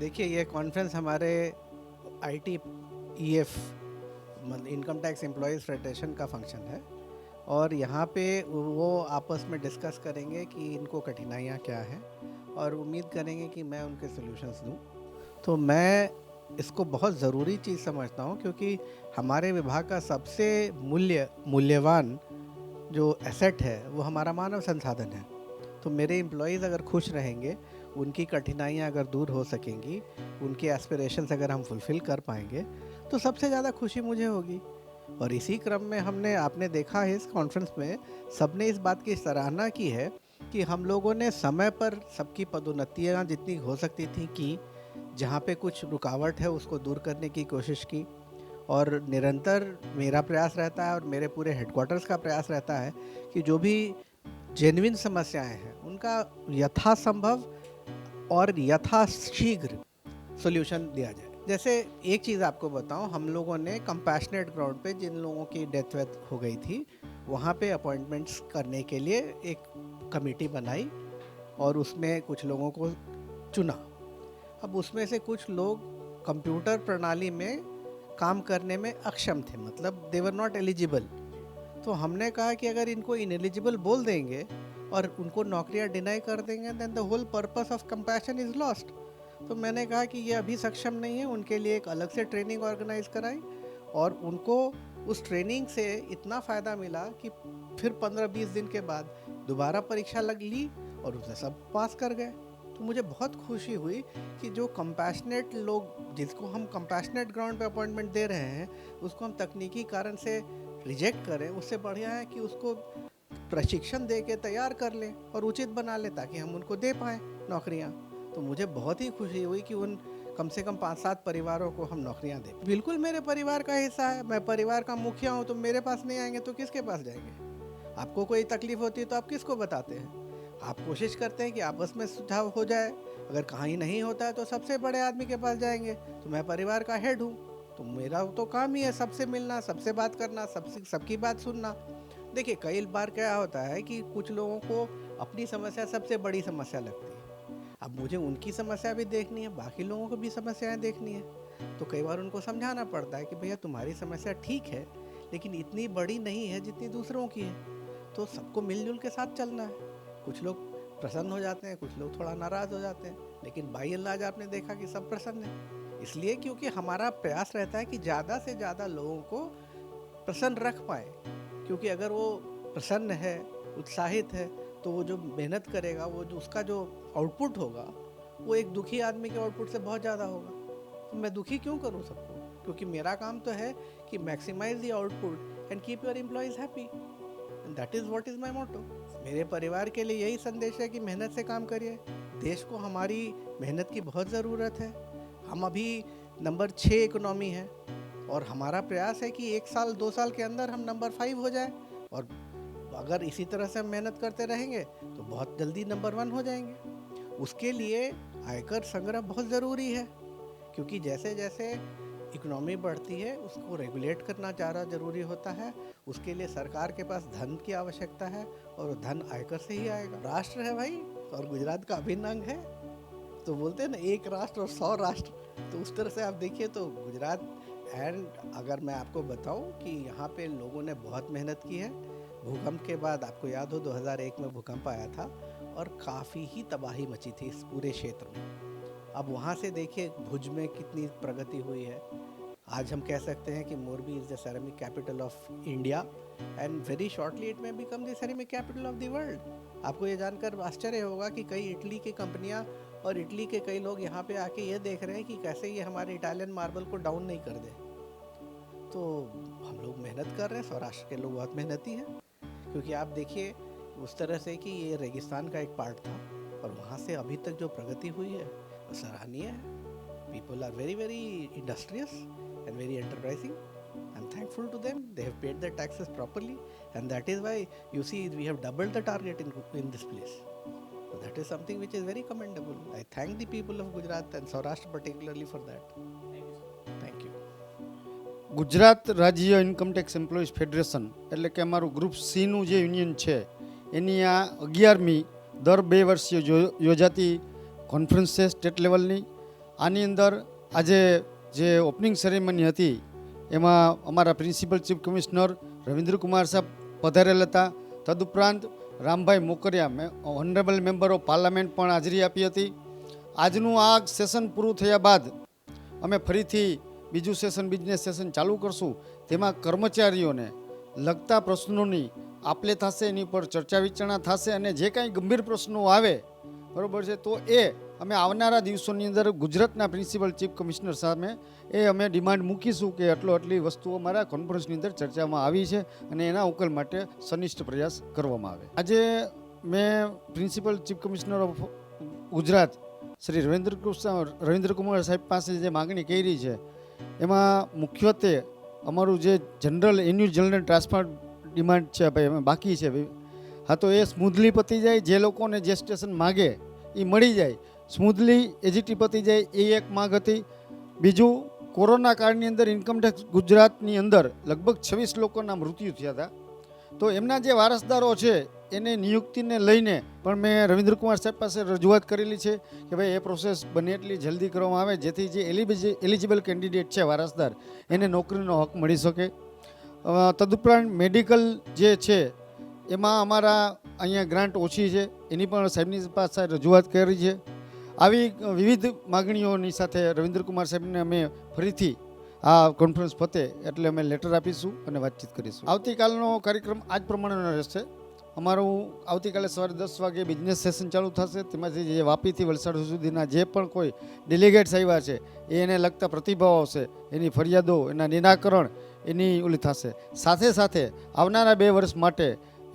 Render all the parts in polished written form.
देखिए, ये कॉन्फ्रेंस हमारे आईटी ईएफ मतलब इनकम टैक्स एम्प्लॉयज़ फेडरेशन का फंक्शन है और यहाँ पे वो आपस में डिस्कस करेंगे कि इनको कठिनाइयाँ क्या हैं और उम्मीद करेंगे कि मैं उनके सॉल्यूशंस दूँ। तो मैं इसको बहुत ज़रूरी चीज़ समझता हूँ क्योंकि हमारे विभाग का सबसे मूल्यवान जो एसेट है वो हमारा मानव संसाधन है। तो मेरे एम्प्लॉयज़ अगर खुश रहेंगे, उनकी कठिनाइयाँ अगर दूर हो सकेंगी, उनके एस्पिरेशंस अगर हम फुलफ़िल कर पाएँगे, तो सबसे ज़्यादा खुशी मुझे होगी। और इसी क्रम में आपने देखा है इस कॉन्फ्रेंस में सबने इस बात की सराहना की है कि हम लोगों ने समय पर सबकी पदोन्नतियाँ जितनी हो सकती थी की, जहाँ पे कुछ रुकावट है उसको दूर करने की कोशिश की और निरंतर मेरा प्रयास रहता है और मेरे पूरे हेडक्वार्टर्स का प्रयास रहता है कि जो भी जेन्युइन समस्याएं हैं उनका यथासंभव और यथाशीघ्र सॉल्यूशन दिया जाए। जैसे एक चीज़ आपको बताऊं, हम लोगों ने कंपैशनेट ग्राउंड पे जिन लोगों की डेथ वेथ हो गई थी वहाँ पे अपॉइंटमेंट्स करने के लिए एक कमेटी बनाई और उसमें कुछ लोगों को चुना। अब उसमें से कुछ लोग कंप्यूटर प्रणाली में काम करने में अक्षम थे, मतलब दे वर नॉट एलिजिबल। तो हमने कहा कि अगर इनको इनएलिजिबल बोल देंगे और उनको नौकरियां डिनाई कर देंगे then the whole purpose of compassion is lost. तो मैंने कहा कि ये अभी सक्षम नहीं है, उनके लिए एक अलग से ट्रेनिंग ऑर्गेनाइज कराई और उनको उस ट्रेनिंग से इतना फ़ायदा मिला कि फिर 15-20 दिन के बाद दोबारा परीक्षा लग ली और उसने सब पास कर गए। तो मुझे बहुत खुशी हुई कि जो कंपैशनेट लोग, जिसको हम कंपैशनेट ग्राउंड पे अपॉइंटमेंट दे रहे हैं, उसको हम तकनीकी कारण से रिजेक्ट करें, उससे बढ़िया है कि उसको प्रशिक्षण दे के तैयार कर लें और उचित बना लें ताकि हम उनको दे पाएँ नौकरियाँ। तो मुझे बहुत ही खुशी हुई कि उन कम से कम 5-7 परिवारों को हम नौकरियाँ दें। बिल्कुल मेरे परिवार का हिस्सा है, मैं परिवार का मुखिया हूँ, तो मेरे पास नहीं आएंगे तो किसके पास जाएंगे? आपको कोई तकलीफ होती है तो आप किसको बताते हैं? आप कोशिश करते हैं कि आपस में सुझाव हो जाए, अगर कहीं नहीं होता है तो सबसे बड़े आदमी के पास जाएंगे। तो मैं परिवार का हेड हूँ, तो मेरा तो काम ही है सबसे मिलना, सबसे बात करना, सबकी बात सुनना। देखिए, कई बार क्या होता है कि कुछ लोगों को अपनी समस्या सबसे बड़ी समस्या लगती है। अब मुझे उनकी समस्या भी देखनी है, बाकी लोगों को भी समस्याएं देखनी है। तो कई बार उनको समझाना पड़ता है कि भैया तुम्हारी समस्या ठीक है, लेकिन इतनी बड़ी नहीं है जितनी दूसरों की है। तो सबको मिलजुल के साथ चलना है। कुछ लोग प्रसन्न हो जाते हैं, कुछ लोग थोड़ा नाराज़ हो जाते हैं, लेकिन बाई अल्लाह आपने देखा कि सब प्रसन्न हैं। इसलिए क्योंकि हमारा प्रयास रहता है कि ज़्यादा से ज़्यादा लोगों को प्रसन्न रख पाए, क्योंकि अगर वो प्रसन्न है, उत्साहित है, तो वो जो मेहनत करेगा, वो जो उसका जो आउटपुट होगा, वो एक दुखी आदमी के आउटपुट से बहुत ज़्यादा होगा। तो मैं दुखी क्यों करूं सबको? क्योंकि मेरा काम तो है कि maximise the output and keep your employees happy, and that is what is my motto. मेरे परिवार के लिए यही संदेश है कि मेहनत से काम करिए। देश को हमारी मेहनत की बहुत ज़रूरत है। हम अभी नंबर 6 इकोनॉमी है और हमारा प्रयास है कि 1 साल 2 साल के अंदर हम नंबर 5 हो जाए, और अगर इसी तरह से हम मेहनत करते रहेंगे तो बहुत जल्दी नंबर 1 हो जाएंगे। उसके लिए आयकर संग्रह बहुत ज़रूरी है, क्योंकि जैसे जैसे इकोनॉमी बढ़ती है उसको रेगुलेट करना ज़्यादा ज़रूरी होता है। उसके लिए सरकार के पास धन की आवश्यकता है और धन आयकर से ही आएगा। राष्ट्र है भाई, और गुजरात का अभिन्न अंग है। तो बोलते हैं ना, एक राष्ट्र और 100 राष्ट्र, तो उस तरह से आप देखिए तो गुजरात। एंड अगर मैं आपको बताऊं कि यहाँ पे लोगों ने बहुत मेहनत की है। भूकंप के बाद आपको याद हो 2001 में भूकंप आया था और काफ़ी ही तबाही मची थी इस पूरे क्षेत्र में। अब वहाँ से देखिए भुज में कितनी प्रगति हुई है। आज हम कह सकते हैं कि Morbi is the ceramic capital of India and very shortly it में become the ceramic capital of the world. आपको ये जानकर आश्चर्य होगा कि कई इटली की कंपनियां और इटली के कई लोग यहाँ पे आके ये देख रहे हैं कि कैसे ये हमारे इटालियन मार्बल को डाउन नहीं कर दे। तो हम लोग मेहनत कर रहे हैं, सौराष्ट्र के लोग बहुत मेहनती हैं। क्योंकि आप देखिए उस तरह से कि ये रेगिस्तान का एक पार्ट था और वहाँ से अभी तक जो प्रगति हुई है वो सराहनीय है। People are very, very industrious and very enterprising. I'm thankful to them. They have paid their taxes properly, and that is why you see we have doubled the target in this place. So that is something which is very commendable. I thank the people of Gujarat and Saurashtra particularly for that. Thank you. Gujarat રાજ્ય income tax employees federation એટલે કે અમારું group સીનું જે union છે એની આ 11મી દર 2 વર્ષે યોજાતી કોન્ફરન્સ છે સ્ટેટ લેવલની. આની અંદર આજે જે ઓપનિંગ સેરેમની હતી એમાં અમારા પ્રિન્સિપલ ચીફ કમિશનર રવિન્દ્રકુમાર સાહેબ પધારેલ હતા. તદુપરાંત Rambhai Mokariya honourable member of parliament પણ હાજરી આપી હતી. આજનું આ સેશન પૂરું થયા બાદ અમે ફરીથી બીજું સેશન બિઝનેસ સેશન ચાલુ કરશું. તેમાં કર્મચારીઓને લગતા પ્રશ્નોની આપલે થશે, એની પર ચર્ચા વિચારણા થશે અને જે કાંઈ ગંભીર પ્રશ્નો આવે બરાબર છે તો એ અમે આવનારા દિવસોની અંદર ગુજરાતના પ્રિન્સિપલ ચીફ કમિશનર સામે એ અમે ડિમાન્ડ મૂકીશું કે આટલી વસ્તુઓ અમારા કોન્ફરન્સની અંદર ચર્ચામાં આવી છે અને એના ઉકેલ માટે સનિષ્ઠ પ્રયાસ કરવામાં આવે. આજે મેં principal chief commissioner of Gujarat Shri Ravindrakumar સાહેબ પાસે જે માગણી કરી છે એમાં મુખ્યત્વે અમારું જે એન્યુઅલ જનરલ ટ્રાન્સફર ડિમાન્ડ છે ભાઈ અમે બાકી છે ભાઈ, હા તો એ સ્મૂધલી પતી જાય, જે લોકોને જે સ્ટેશન માગે એ મળી જાય, સ્મૂધલી એજીટી પતી જાય એ એક માગ હતી. બીજું, કોરોના કાળની અંદર ઇન્કમટેક્સ ગુજરાતની અંદર લગભગ 26 લોકોના મૃત્યુ થયા હતા, તો એમના જે વારસદારો છે એને નિયુક્તિને લઈને પણ મેં રવિન્દ્રકુમાર સાહેબ પાસે રજૂઆત કરેલી છે કે ભાઈ એ પ્રોસેસ બને એટલી જલ્દી કરવામાં આવે જેથી જે એલિજિબલ કેન્ડિડેટ છે વારસદાર એને નોકરીનો હક મળી શકે. તદુપરાંત મેડિકલ જે છે એમાં અમારા અહીંયા ગ્રાન્ટ ઓછી છે, એની પણ સાહેબની પાસે રજૂઆત કરી છે. આવી વિવિધ માગણીઓની સાથે રવિન્દ્રકુમાર સાહેબને અમે ફરીથી આ કોન્ફરન્સ પતે એટલે અમે લેટર આપીશું અને વાતચીત કરીશું. આવતીકાલનો કાર્યક્રમ આજ પ્રમાણેનો રહેશે. અમારું આવતીકાલે સવારે 10 વાગે બિઝનેસ સેશન ચાલુ થશે. તેમાંથી જે વાપીથી વલસાડ સુધીના જે પણ કોઈ ડેલિગેટ્સ આવ્યા છે એને લગતા પ્રતિભાવો આવશે, એની ફરિયાદો, એના નિરાકરણ એની ઓલી થશે. સાથે સાથે આવનારા 2 વર્ષ માટે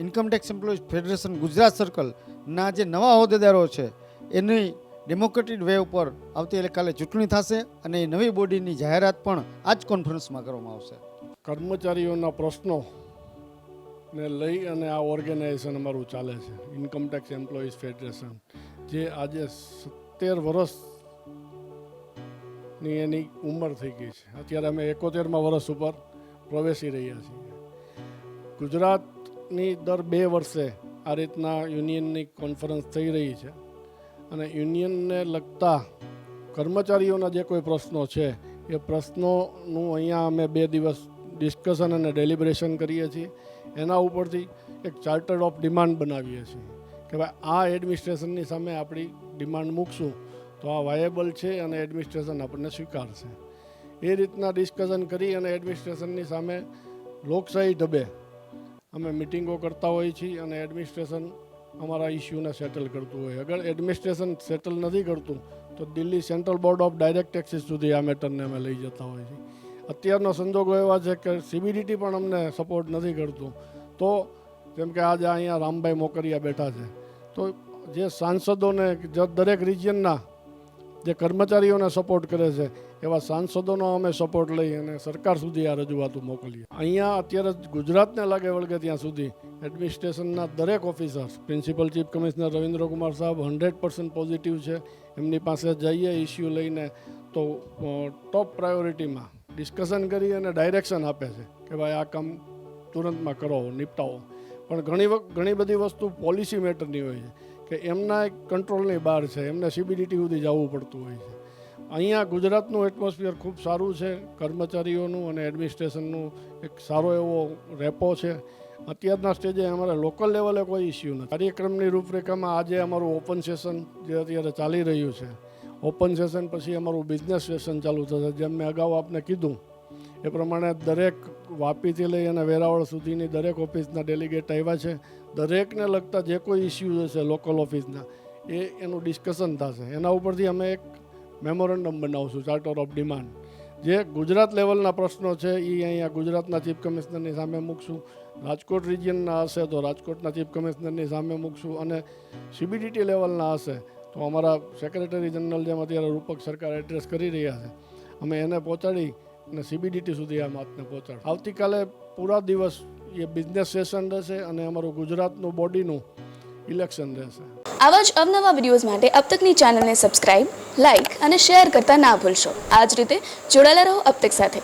ઇન્કમટેક્સ એમ્પ્લોઈઝ ફેડરેશન ગુજરાત સર્કલના જે નવા હોદ્દેદારો છે એની ડેમોક્રેટિક વે ઉપર આવતીકાલે ચૂંટણી થશે અને એ નવી બોડીની જાહેરાત પણ આ જ કોન્ફરન્સમાં કરવામાં આવશે. કર્મચારીઓના પ્રશ્નો ને લઈ અને આ ઓર્ગેનાઇઝેશન અમારું ચાલે છે, ઇન્કમટેક્સ એમ્પ્લોઈઝ ફેડરેશન, જે આજે 17 વર્ષની એની ઉંમર થઈ ગઈ છે. અત્યારે અમે 71મા વર્ષ ઉપર પ્રવેશી રહ્યા છીએ. ગુજરાતની દર 2 વર્ષે આ રીતના યુનિયનની કોન્ફરન્સ થઈ રહી છે અને યુનિયનને લગતા કર્મચારીઓના જે કોઈ પ્રશ્નો છે એ પ્રશ્નોનું અહીંયા અમે 2 દિવસ ડિસ્કશન અને ડેલિબ્રેશન કરીએ છીએ. એના ઉપરથી એક ચાર્ટર ઓફ ડિમાન્ડ બનાવીએ છીએ કે ભાઈ આ એડમિનિસ્ટ્રેશનની સામે આપણી ડિમાન્ડ મૂકશું તો આ વાયેબલ છે અને એડમિનિસ્ટ્રેશન આપણને સ્વીકારશે. એ રીતના ડિસ્કશન કરી અને એડમિનિસ્ટ્રેશનની સામે લોકશાહી ઢબે અમે મિટિંગો કરતા હોઈએ છીએ અને એડમિનિસ્ટ્રેશન અમારા ઇસ્યુને સેટલ કરતું હોય. અગર એડમિનિસ્ટ્રેશન સેટલ નથી કરતું તો Delhi central board of direct taxes સુધી આ મેટરને અમે લઈ જતા હોઈએ છીએ. અત્યારનો સંજોગો એવા છે કે CBDT પણ અમને સપોર્ટ નથી કરતું. તો જેમ કે આજે અહીંયા રામભાઈ મોકરિયા બેઠા છે, તો જે સાંસદોને દરેક રિજિયનના જે કર્મચારીઓને સપોર્ટ કરે છે એવા સાંસદોનો અમે સપોર્ટ લઈ અને સરકાર સુધી આ રજૂઆતો મોકલીએ. અહીંયા અત્યારે ગુજરાતને લાગે વળગે ત્યાં સુધી એડમિનિસ્ટ્રેશનના દરેક officers, principal chief commissioner Ravindrakumar સાહેબ 100% પોઝિટિવ છે. એમની પાસે જઈએ ઇસ્યુ લઈને તો ટોપ પ્રાયોરિટીમાં ડિસ્કશન કરી અને ડાયરેક્શન આપે છે કે ભાઈ આ કામ તુરંતમાં કરો, નિપટાવો. પણ ઘણી બધી વસ્તુ પોલિસી મેટરની હોય છે કે એમના કંટ્રોલની બહાર છે, એમને CBDT સુધી જવું પડતું હોય છે. અહીંયા ગુજરાતનું એટમોસ્ફિયર ખૂબ સારું છે, કર્મચારીઓનું અને એડમિનિસ્ટ્રેશનનું એક સારો એવો રેપો છે. અત્યારના સ્ટેજે અમારે લોકલ લેવલે કોઈ ઇસ્યુ નથી. કાર્યક્રમની રૂપરેખામાં આજે અમારું ઓપન સેશન જે અત્યારે ચાલી રહ્યું છે, ઓપન સેશન પછી અમારું બિઝનેસ સેશન ચાલુ થશે. જેમ મેં અગાઉ આપને કીધું એ પ્રમાણે દરેક વાપીથી લઈ અને વેરાવળ સુધીની દરેક ઓફિસના ડેલિગેટ આવ્યા છે. દરેકને લગતા જે કોઈ ઇસ્યુ હશે લોકલ ઓફિસના એનું ડિસ્કશન થશે. એના ઉપરથી અમે એક મેમોરેન્ડમ બનાવશું, ચાર્ટર ઓફ ડિમાન્ડ. જે ગુજરાત લેવલના પ્રશ્નો છે એ અહીંયા ગુજરાતના ચીફ કમિશનરની સામે મૂકશું. રાજકોટ રિજિયનના હશે તો રાજકોટના ચીફ કમિશનરની સામે મૂકશું અને CBDT લેવલના હશે તો અમારા સેક્રેટરી જનરલ જેમ અત્યારે રૂપક સરકાર એડ્રેસ કરી રહ્યા છે અમે એને પહોંચાડી અને CBDT સુધી આ વાતને પહોંચાડ. આવતીકાલે પૂરા દિવસ એ બિઝનેસ સેશન રહેશે અને અમારું ગુજરાતનું બોડીનું ઇલેક્શન રહેશે. આવા જ અવનવા વિડીયોઝ માટે અબ તકની ચેનલને સબસ્ક્રાઇબ, લાઇક અને શેર કરતા ના ભૂલશો. આ જ રીતે જોડાયેલા રહો અબ તક સાથે.